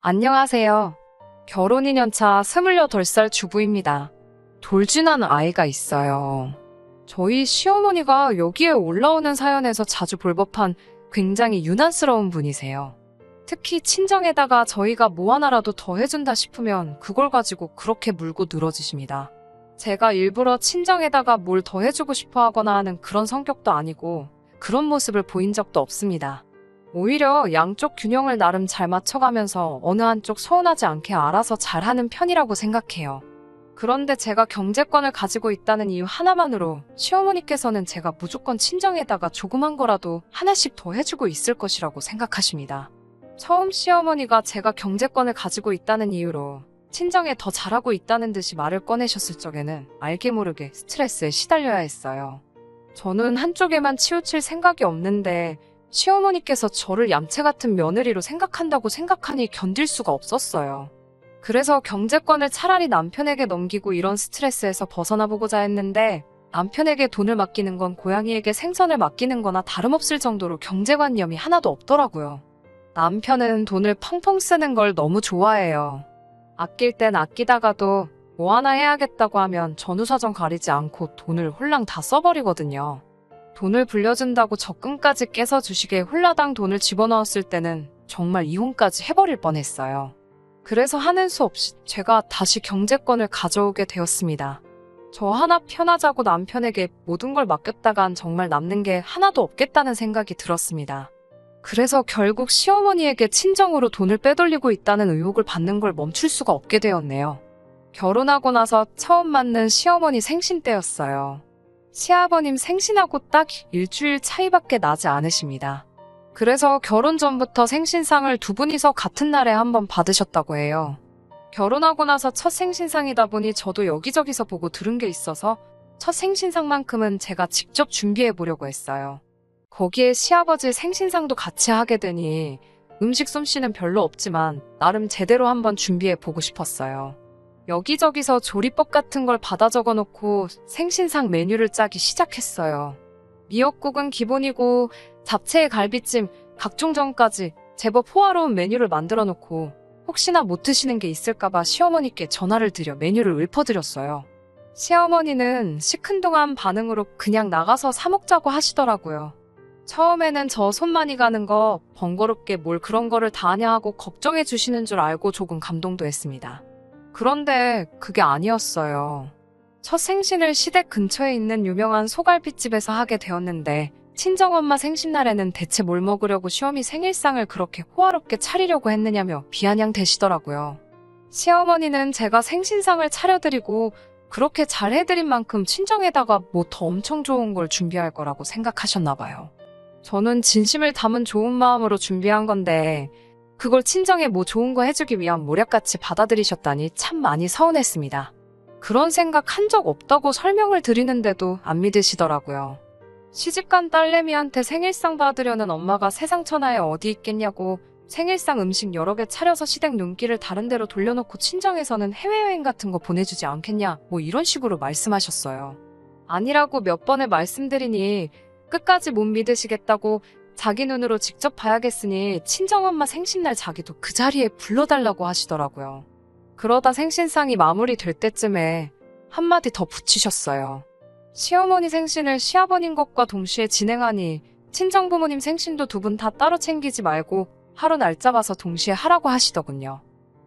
안녕하세요. 결혼 2년차 28살 주부입니다. 돌진한 아이가 있어요. 저희 시어머니가 여기에 올라오는 사연에서 자주 볼 법한 굉장히 유난스러운 분이세요. 특히 친정에다가 저희가 뭐 하나라도 더 해준다 싶으면 그걸 가지고 그렇게 물고 늘어지십니다. 제가 일부러 친정에다가 뭘 더 해주고 싶어 하거나 하는 그런 성격도 아니고 그런 모습을 보인 적도 없습니다. 오히려 양쪽 균형을 나름 잘 맞춰가면서 어느 한쪽 서운하지 않게 알아서 잘하는 편이라고 생각해요. 그런데 제가 경제권을 가지고 있다는 이유 하나만으로 시어머니께서는 제가 무조건 친정에다가 조그만 거라도 하나씩 더 해주고 있을 것이라고 생각하십니다. 처음 시어머니가 제가 경제권을 가지고 있다는 이유로 친정에 더 잘하고 있다는 듯이 말을 꺼내셨을 적에는 알게 모르게 스트레스에 시달려야 했어요. 저는 한쪽에만 치우칠 생각이 없는데 시어머니께서 저를 얌체 같은 며느리로 생각한다고 생각하니 견딜 수가 없었어요. 그래서 경제권을 차라리 남편에게 넘기고 이런 스트레스에서 벗어나 보고자 했는데 남편에게 돈을 맡기는 건 고양이에게 생선을 맡기는 거나 다름없을 정도로 경제관념이 하나도 없더라고요. 남편은 돈을 펑펑 쓰는 걸 너무 좋아해요. 아낄 땐 아끼다가도 뭐 하나 해야겠다고 하면 전후사정 가리지 않고 돈을 홀랑 다 써버리거든요. 돈을 불려준다고 적금까지 깨서 주식에 홀라당 돈을 집어넣었을 때는 정말 이혼까지 해버릴 뻔했어요. 그래서 하는 수 없이 제가 다시 경제권을 가져오게 되었습니다. 저 하나 편하자고 남편에게 모든 걸 맡겼다간 정말 남는 게 하나도 없겠다는 생각이 들었습니다. 그래서 결국 시어머니에게 친정으로 돈을 빼돌리고 있다는 의혹을 받는 걸 멈출 수가 없게 되었네요. 결혼하고 나서 처음 맞는 시어머니 생신 때였어요. 시아버님 생신하고 딱 일주일 차이밖에 나지 않으십니다. 그래서 결혼 전부터 생신상을 두 분이서 같은 날에 한번 받으셨다고 해요. 결혼하고 나서 첫 생신상이다 보니 저도 여기저기서 보고 들은 게 있어서 첫 생신상만큼은 제가 직접 준비해 보려고 했어요. 거기에 시아버지 생신상도 같이 하게 되니 음식 솜씨는 별로 없지만 나름 제대로 한번 준비해 보고 싶었어요. 여기저기서 조리법 같은 걸 받아 적어 놓고 생신상 메뉴를 짜기 시작했어요. 미역국은 기본이고 잡채에 갈비찜, 각종전까지 제법 호화로운 메뉴를 만들어 놓고 혹시나 못 드시는 게 있을까봐 시어머니께 전화를 드려 메뉴를 읊어드렸어요. 시어머니는 시큰둥한 반응으로 그냥 나가서 사 먹자고 하시더라고요. 처음에는 저 손 많이 가는 거 번거롭게 뭘 그런 거를 다 하냐 하고 걱정해 주시는 줄 알고 조금 감동도 했습니다. 그런데 그게 아니었어요. 첫 생신을 시댁 근처에 있는 유명한 소갈비집에서 하게 되었는데 친정엄마 생신날에는 대체 뭘 먹으려고 시어머니 생일상을 그렇게 호화롭게 차리려고 했느냐며 비아냥대시더라고요. 시어머니는 제가 생신상을 차려드리고 그렇게 잘 해드린 만큼 친정에다가 뭐 더 엄청 좋은 걸 준비할 거라고 생각하셨나 봐요. 저는 진심을 담은 좋은 마음으로 준비한 건데 그걸 친정에 뭐 좋은 거 해주기 위한 모략같이 받아들이셨다니 참 많이 서운했습니다. 그런 생각 한 적 없다고 설명을 드리는데도 안 믿으시더라고요. 시집간 딸내미한테 생일상 받으려는 엄마가 세상 천하에 어디 있겠냐고 생일상 음식 여러 개 차려서 시댁 눈길을 다른 데로 돌려놓고 친정에서는 해외여행 같은 거 보내주지 않겠냐 뭐 이런 식으로 말씀하셨어요. 아니라고 몇 번을 말씀드리니 끝까지 못 믿으시겠다고 자기 눈으로 직접 봐야겠으니 친정엄마 생신날 자기도 그 자리에 불러달라고 하시더라고요. 그러다 생신상이 마무리될 때쯤에 한마디 더 붙이셨어요. 시어머니 생신을 시아버님 것과 동시에 진행하니 친정부모님 생신도 두 분 다 따로 챙기지 말고 하루 날짜 봐서 동시에 하라고 하시더군요.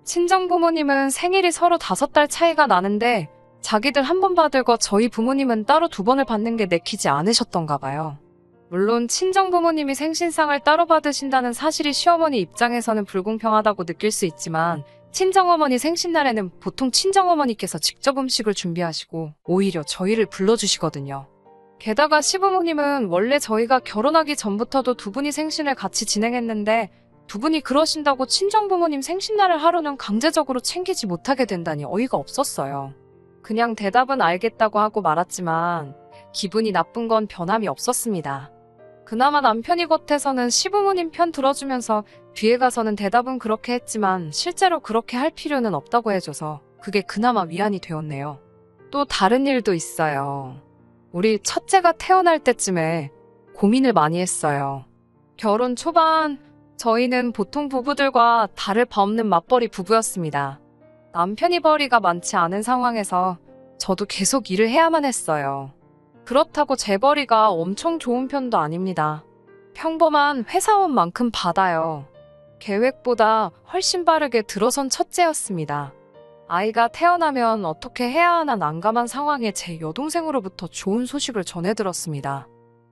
친정부모님은 생일이 서로 5달 차이가 나는데 자기들 한 번 받을 거 저희 부모님은 따로 2번을 받는 게 내키지 않으셨던가 봐요. 물론 친정부모님이 생신상을 따로 받으신다는 사실이 시어머니 입장에서는 불공평하다고 느낄 수 있지만 친정어머니 생신날에는 보통 친정어머니께서 직접 음식을 준비하시고 오히려 저희를 불러주시거든요. 게다가 시부모님은 원래 저희가 결혼하기 전부터도 두 분이 생신을 같이 진행했는데 두 분이 그러신다고 친정부모님 생신날을 하루는 강제적으로 챙기지 못하게 된다니 어이가 없었어요. 그냥 대답은 알겠다고 하고 말았지만 기분이 나쁜 건 변함이 없었습니다. 그나마 남편이 겉에서는 시부모님 편 들어주면서 뒤에 가서는 대답은 그렇게 했지만 실제로 그렇게 할 필요는 없다고 해줘서 그게 그나마 위안이 되었네요. 또 다른 일도 있어요. 우리 첫째가 태어날 때쯤에 고민을 많이 했어요. 결혼 초반 저희는 보통 부부들과 다를 바 없는 맞벌이 부부였습니다. 남편이 벌이가 많지 않은 상황에서 저도 계속 일을 해야만 했어요. 그렇다고 제 벌이가 엄청 좋은 편도 아닙니다. 평범한 회사원만큼 받아요. 계획보다 훨씬 빠르게 들어선 첫째였습니다. 아이가 태어나면 어떻게 해야 하나 난감한 상황에 제 여동생으로부터 좋은 소식을 전해 들었습니다.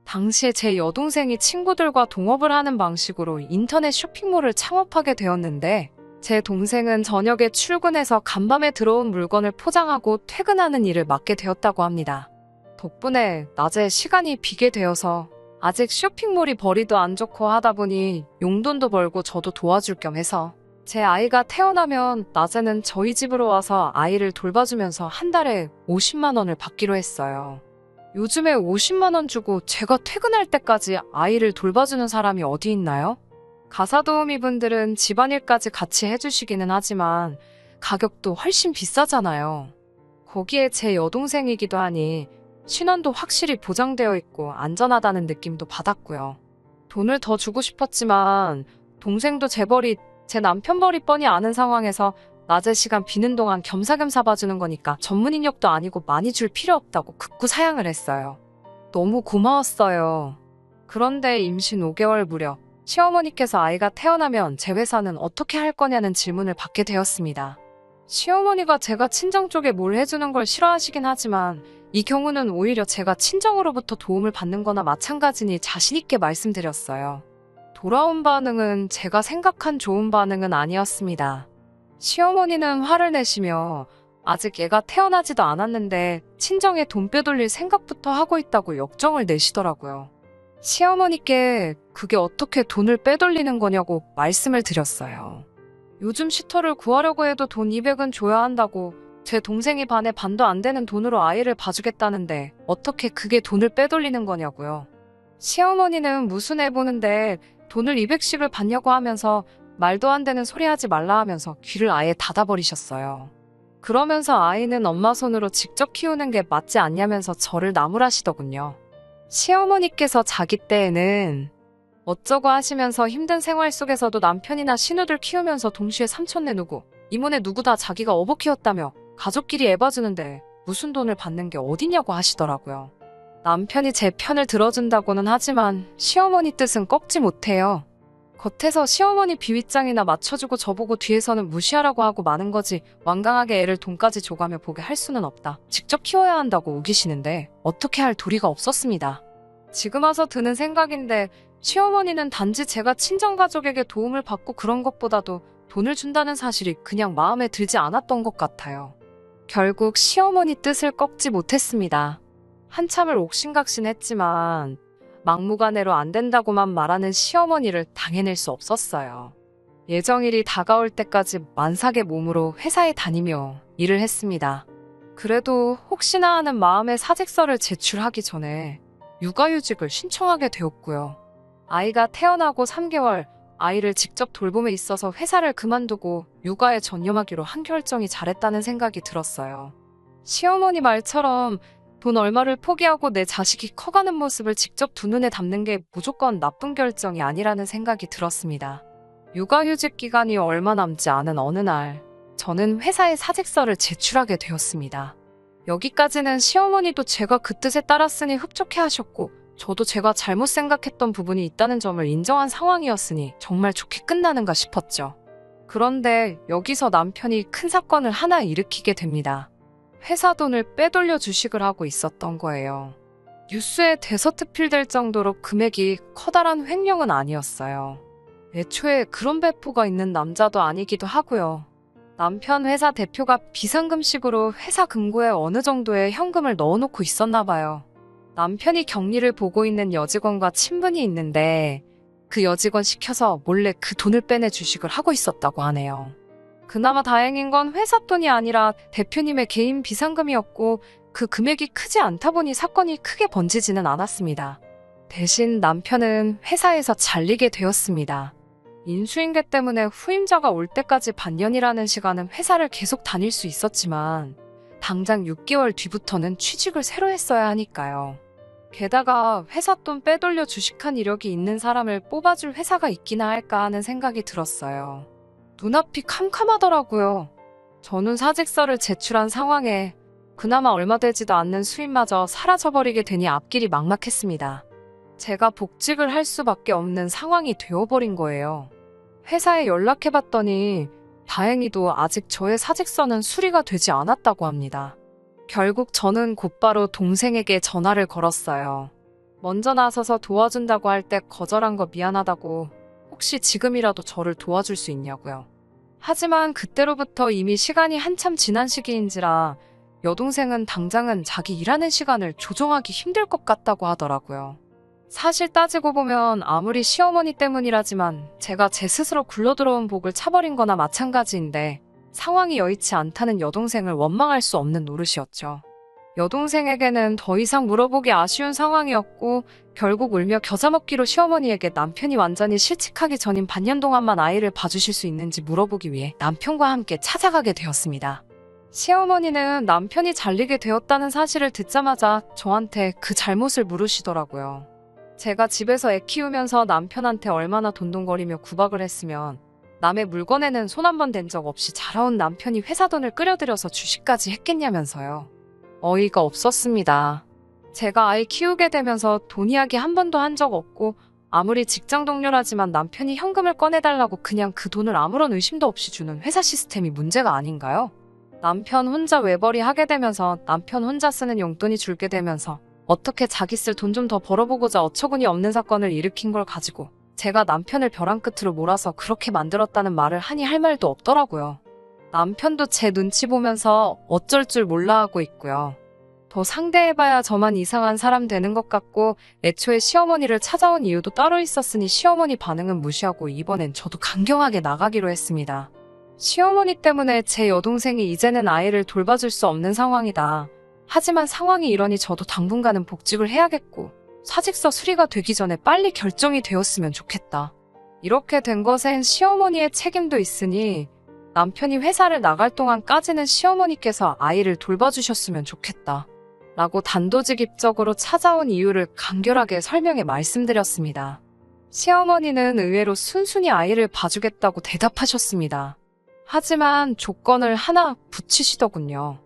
당시에 제 여동생이 친구들과 동업을 하는 방식으로 인터넷 쇼핑몰을 창업하게 되었는데, 제 동생은 저녁에 출근해서 간밤에 들어온 물건을 포장하고 퇴근하는 일을 맡게 되었다고 합니다. 덕분에 낮에 시간이 비게 되어서 아직 쇼핑몰이 벌이도 안 좋고 하다 보니 용돈도 벌고 저도 도와줄 겸 해서 제 아이가 태어나면 낮에는 저희 집으로 와서 아이를 돌봐주면서 한 달에 50만 원을 받기로 했어요. 요즘에 50만 원 주고 제가 퇴근할 때까지 아이를 돌봐주는 사람이 어디 있나요? 가사도우미 분들은 집안일까지 같이 해주시기는 하지만 가격도 훨씬 비싸잖아요. 거기에 제 여동생이기도 하니 신원도 확실히 보장되어 있고 안전하다는 느낌도 받았고요. 돈을 더 주고 싶었지만 동생도 제 벌이 제 남편 벌이 뻔히 아는 상황에서 낮에 시간 비는 동안 겸사겸사 봐주는 거니까 전문 인력도 아니고 많이 줄 필요 없다고 극구 사양을 했어요. 너무 고마웠어요. 그런데 임신 5개월 무렵 시어머니께서 아이가 태어나면 제 회사는 어떻게 할 거냐는 질문을 받게 되었습니다. 시어머니가 제가 친정 쪽에 뭘 해주는 걸 싫어하시긴 하지만 이 경우는 오히려 제가 친정으로부터 도움을 받는 거나 마찬가지니 자신 있게 말씀드렸어요. 돌아온 반응은 제가 생각한 좋은 반응은 아니었습니다. 시어머니는 화를 내시며 아직 애가 태어나지도 않았는데 친정에 돈 빼돌릴 생각부터 하고 있다고 역정을 내시더라고요. 시어머니께 그게 어떻게 돈을 빼돌리는 거냐고 말씀을 드렸어요. 요즘 시터를 구하려고 해도 돈 200은 줘야 한다고 제 동생이 반에 반도 안 되는 돈으로 아이를 봐주겠다는데 어떻게 그게 돈을 빼돌리는 거냐고요. 시어머니는 무슨 애 보는데 돈을 200씩을 받냐고 하면서 말도 안 되는 소리 하지 말라 하면서 귀를 아예 닫아버리셨어요. 그러면서 아이는 엄마 손으로 직접 키우는 게 맞지 않냐면서 저를 나무라시더군요. 시어머니께서 자기 때에는 어쩌고 하시면서 힘든 생활 속에서도 남편이나 시누들 키우면서 동시에 삼촌네 누구, 이모네 누구 다 자기가 어버 키웠다며 가족끼리 애 봐주는데 무슨 돈을 받는 게 어디냐고 하시더라고요. 남편이 제 편을 들어준다고는 하지만 시어머니 뜻은 꺾지 못해요. 겉에서 시어머니 비윗장이나 맞춰주고 저보고 뒤에서는 무시하라고 하고 마는 거지 완강하게 애를 돈까지 줘가며 보게 할 수는 없다. 직접 키워야 한다고 우기시는데 어떻게 할 도리가 없었습니다. 지금 와서 드는 생각인데 시어머니는 단지 제가 친정가족에게 도움을 받고 그런 것보다도 돈을 준다는 사실이 그냥 마음에 들지 않았던 것 같아요. 결국 시어머니 뜻을 꺾지 못했습니다. 한참을 옥신각신했지만 막무가내로 안 된다고만 말하는 시어머니를 당해낼 수 없었어요. 예정일이 다가올 때까지 만삭의 몸으로 회사에 다니며 일을 했습니다. 그래도 혹시나 하는 마음에 사직서를 제출하기 전에 육아휴직을 신청하게 되었고요. 아이가 태어나고 3개월 아이를 직접 돌봄에 있어서 회사를 그만두고 육아에 전념하기로 한 결정이 잘했다는 생각이 들었어요. 시어머니 말처럼 돈 얼마를 포기하고 내 자식이 커가는 모습을 직접 두 눈에 담는 게 무조건 나쁜 결정이 아니라는 생각이 들었습니다. 육아휴직 기간이 얼마 남지 않은 어느 날 저는 회사에 사직서를 제출하게 되었습니다. 여기까지는 시어머니도 제가 그 뜻에 따랐으니 흡족해 하셨고 저도 제가 잘못 생각했던 부분이 있다는 점을 인정한 상황이었으니 정말 좋게 끝나는가 싶었죠. 그런데 여기서 남편이 큰 사건을 하나 일으키게 됩니다. 회사 돈을 빼돌려 주식을 하고 있었던 거예요. 뉴스에 대서특필될 정도로 금액이 커다란 횡령은 아니었어요. 애초에 그런 배포가 있는 남자도 아니기도 하고요. 남편 회사 대표가 비상금식으로 회사 금고에 어느 정도의 현금을 넣어놓고 있었나 봐요. 남편이 격리를 보고 있는 여직원과 친분이 있는데 그 여직원 시켜서 몰래 그 돈을 빼내 주식을 하고 있었다고 하네요. 그나마 다행인 건 회사 돈이 아니라 대표님의 개인 비상금이었고 그 금액이 크지 않다 보니 사건이 크게 번지지는 않았습니다. 대신 남편은 회사에서 잘리게 되었습니다. 인수인계 때문에 후임자가 올 때까지 반년이라는 시간은 회사를 계속 다닐 수 있었지만 당장 6개월 뒤부터는 취직을 새로 했어야 하니까요. 게다가 회사 돈 빼돌려 주식한 이력이 있는 사람을 뽑아줄 회사가 있기나 할까 하는 생각이 들었어요. 눈앞이 캄캄하더라고요. 저는 사직서를 제출한 상황에 그나마 얼마 되지도 않는 수입마저 사라져버리게 되니 앞길이 막막했습니다. 제가 복직을 할 수밖에 없는 상황이 되어버린 거예요. 회사에 연락해봤더니 다행히도 아직 저의 사직서는 수리가 되지 않았다고 합니다. 결국 저는 곧바로 동생에게 전화를 걸었어요. 먼저 나서서 도와준다고 할 때 거절한 거 미안하다고 혹시 지금이라도 저를 도와줄 수 있냐고요. 하지만 그때로부터 이미 시간이 한참 지난 시기인지라 여동생은 당장은 자기 일하는 시간을 조정하기 힘들 것 같다고 하더라고요. 사실 따지고 보면 아무리 시어머니 때문이라지만 제가 제 스스로 굴러들어온 복을 차버린 거나 마찬가지인데 상황이 여의치 않다는 여동생을 원망할 수 없는 노릇이었죠. 여동생에게는 더 이상 물어보기 아쉬운 상황이었고 결국 울며 겨자 먹기로 시어머니에게 남편이 완전히 실직하기 전인 반년 동안만 아이를 봐주실 수 있는지 물어보기 위해 남편과 함께 찾아가게 되었습니다. 시어머니는 남편이 잘리게 되었다는 사실을 듣자마자 저한테 그 잘못을 물으시더라고요. 제가 집에서 애 키우면서 남편한테 얼마나 돈돈거리며 구박을 했으면 남의 물건에는 손 한 번 댄 적 없이 자라온 남편이 회사 돈을 끌여들여서 주식까지 했겠냐면서요. 어이가 없었습니다. 제가 아이 키우게 되면서 돈 이야기 한 번도 한 적 없고 아무리 직장 동료라지만 남편이 현금을 꺼내달라고 그냥 그 돈을 아무런 의심도 없이 주는 회사 시스템이 문제가 아닌가요? 남편 혼자 외벌이 하게 되면서 남편 혼자 쓰는 용돈이 줄게 되면서 어떻게 자기 쓸 돈 좀 더 벌어보고자 어처구니 없는 사건을 일으킨 걸 가지고 제가 남편을 벼랑 끝으로 몰아서 그렇게 만들었다는 말을 하니 할 말도 없더라고요. 남편도 제 눈치 보면서 어쩔 줄 몰라 하고 있고요. 더 상대해봐야 저만 이상한 사람 되는 것 같고 애초에 시어머니를 찾아온 이유도 따로 있었으니 시어머니 반응은 무시하고 이번엔 저도 강경하게 나가기로 했습니다. 시어머니 때문에 제 여동생이 이제는 아이를 돌봐줄 수 없는 상황이다. 하지만 상황이 이러니 저도 당분간은 복직을 해야겠고 사직서 수리가 되기 전에 빨리 결정이 되었으면 좋겠다. 이렇게 된 것엔 시어머니의 책임도 있으니 남편이 회사를 나갈 동안까지는 시어머니께서 아이를 돌봐주셨으면 좋겠다. 라고 단도직입적으로 찾아온 이유를 간결하게 설명해 말씀드렸습니다. 시어머니는 의외로 순순히 아이를 봐주겠다고 대답하셨습니다. 하지만 조건을 하나 붙이시더군요.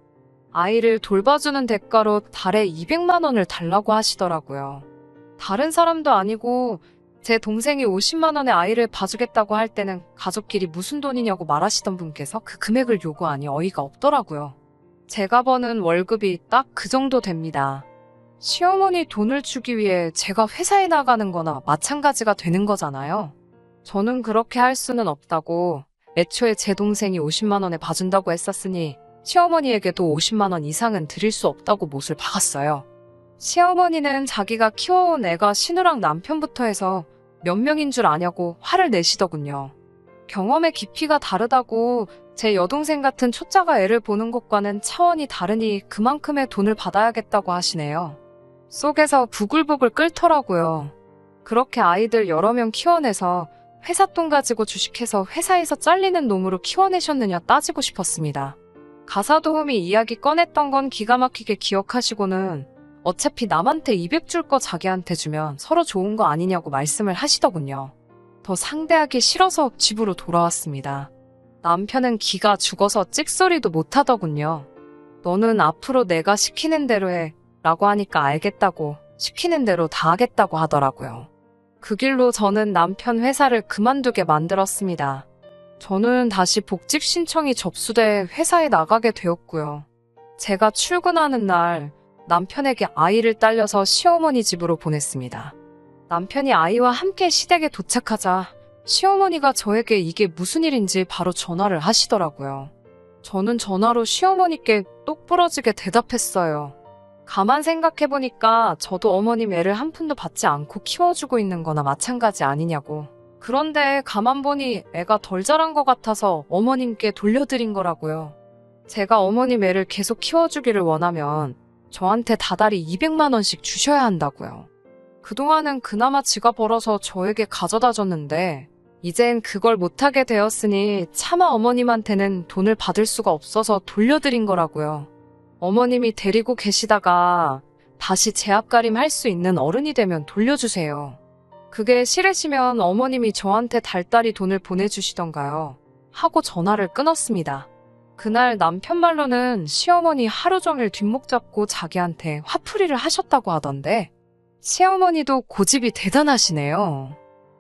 아이를 돌봐주는 대가로 달에 200만 원을 달라고 하시더라고요. 다른 사람도 아니고 제 동생이 50만 원의 아이를 봐주겠다고 할 때는 가족끼리 무슨 돈이냐고 말하시던 분께서 그 금액을 요구하니 어이가 없더라고요. 제가 버는 월급이 딱 그 정도 됩니다. 시어머니 돈을 주기 위해 제가 회사에 나가는 거나 마찬가지가 되는 거잖아요. 저는 그렇게 할 수는 없다고 애초에 제 동생이 50만 원에 봐준다고 했었으니 시어머니에게도 50만 원 이상은 드릴 수 없다고 못을 박았어요. 시어머니는 자기가 키워온 애가 신우랑 남편부터 해서 몇 명인 줄 아냐고 화를 내시더군요. 경험의 깊이가 다르다고 제 여동생 같은 초짜가 애를 보는 것과는 차원이 다르니 그만큼의 돈을 받아야겠다고 하시네요. 속에서 부글부글 끓더라고요. 그렇게 아이들 여러 명 키워내서 회사 돈 가지고 주식해서 회사에서 잘리는 놈으로 키워내셨느냐 따지고 싶었습니다. 가사 도우미 이야기 꺼냈던 건 기가 막히게 기억하시고는 어차피 남한테 200 줄 거 자기한테 주면 서로 좋은 거 아니냐고 말씀을 하시더군요. 더 상대하기 싫어서 집으로 돌아왔습니다. 남편은 기가 죽어서 찍소리도 못하더군요. 너는 앞으로 내가 시키는 대로 해 라고 하니까 알겠다고 시키는 대로 다 하겠다고 하더라고요. 그 길로 저는 남편 회사를 그만두게 만들었습니다. 저는 다시 복직 신청이 접수돼 회사에 나가게 되었고요. 제가 출근하는 날 남편에게 아이를 딸려서 시어머니 집으로 보냈습니다. 남편이 아이와 함께 시댁에 도착하자 시어머니가 저에게 이게 무슨 일인지 바로 전화를 하시더라고요. 저는 전화로 시어머니께 똑부러지게 대답했어요. 가만 생각해보니까 저도 어머님 애를 한 푼도 받지 않고 키워주고 있는 거나 마찬가지 아니냐고. 그런데 가만 보니 애가 덜 자란 것 같아서 어머님께 돌려드린 거라고요. 제가 어머님 애를 계속 키워주기를 원하면 저한테 다달이 200만 원씩 주셔야 한다고요. 그동안은 그나마 지가 벌어서 저에게 가져다 줬는데 이젠 그걸 못하게 되었으니 차마 어머님한테는 돈을 받을 수가 없어서 돌려드린 거라고요. 어머님이 데리고 계시다가 다시 제 앞가림 할 수 있는 어른이 되면 돌려주세요. 그게 싫으시면 어머님이 저한테 달달이 돈을 보내주시던가요. 하고 전화를 끊었습니다. 그날 남편 말로는 시어머니 하루 종일 뒷목 잡고 자기한테 화풀이를 하셨다고 하던데 시어머니도 고집이 대단하시네요.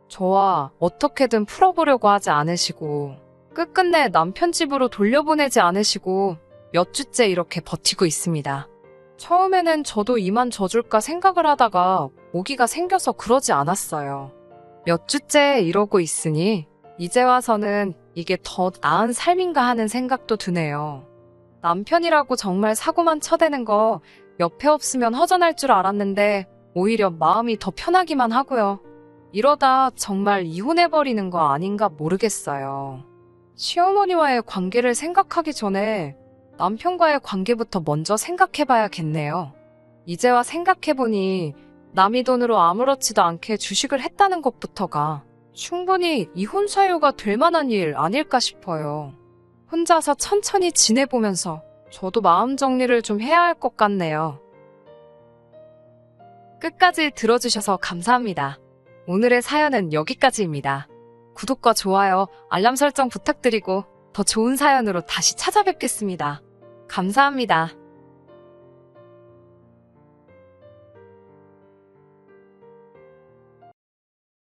저와 어떻게든 풀어보려고 하지 않으시고 끝끝내 남편 집으로 돌려보내지 않으시고 몇 주째 이렇게 버티고 있습니다. 처음에는 저도 이만 져줄까 생각을 하다가 오기가 생겨서 그러지 않았어요. 몇 주째 이러고 있으니 이제 와서는 이게 더 나은 삶인가 하는 생각도 드네요. 남편이라고 정말 사고만 쳐대는 거 옆에 없으면 허전할 줄 알았는데 오히려 마음이 더 편하기만 하고요. 이러다 정말 이혼해버리는 거 아닌가 모르겠어요. 시어머니와의 관계를 생각하기 전에 남편과의 관계부터 먼저 생각해봐야겠네요. 이제와 생각해보니 남의 돈으로 아무렇지도 않게 주식을 했다는 것부터가 충분히 이혼 사유가 될 만한 일 아닐까 싶어요. 혼자서 천천히 지내보면서 저도 마음 정리를 좀 해야 할 것 같네요. 끝까지 들어주셔서 감사합니다. 오늘의 사연은 여기까지입니다. 구독과 좋아요, 알람 설정 부탁드리고 더 좋은 사연으로 다시 찾아뵙겠습니다. 감사합니다.